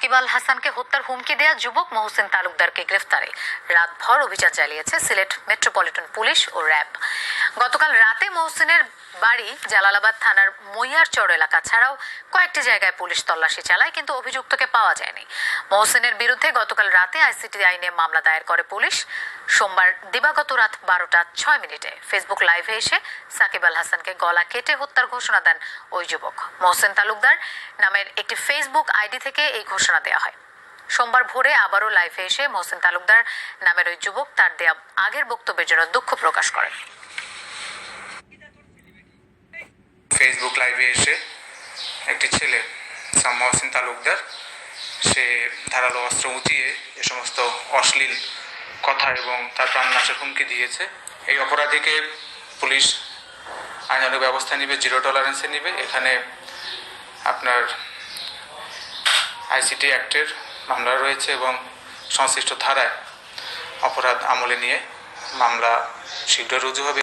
সাকিব আল হাসানকে হত্যার হুমকি দেয়া যুবক মহসিন তালুকদারকে গ্রেফতারে রাতভর অভিযান চালিয়েছে সিলেট মেট্রোপলিটন পুলিশ ও র্যাব। গতকাল রাতে মহসিনের বাড়ি জালালাবাদ থানার মইয়ারচর এলাকা ছাড়াও কয়েকটি জায়গায় পুলিশ তল্লাশি চালায়, কিন্তু অভিযুক্তকে পাওয়া যায়নি। মহসিনের বিরুদ্ধে গতকাল রাতে আইসিটি আইনে মামলা দায়ের করে পুলিশ। সোমবার দিবাগত রাত 12টা 6 মিনিটে ফেসবুক লাইভে এসে সাকিব আল হাসানকে গলা কেটে হত্যার ঘোষণা দেন ওই যুবক। মহসিন তালুকদার নামের একটি ফেসবুক আইডি থেকে এই ঘোষণা দেওয়া হয়। সোমবার ভোরে আবারও লাইভে এসে মহসিন তালুকদার নামের ওই যুবক তার দেয়া আগের বক্তব্যের জন্য দুঃখ প্রকাশ করেন। ফেসবুক লাইভে এসে একটি ছেলে মহসিন তালুকদার সে ধারালো অস্ত্র উঁচিয়ে এ সমস্ত অশ্লীল কথা এবং তার প্রাণনাশের হুমকি দিয়েছে। এই অপরাধীকে পুলিশ আইনানুগ ব্যবস্থা নিবে, জিরো টলারেন্সে নিবে। এখানে আপনার আইসিটি অ্যাক্টের মামলা রয়েছে এবং সংশ্লিষ্ট ধারায় অপরাধ আমলে নিয়ে মামলা শীঘ্র রুজু হবে।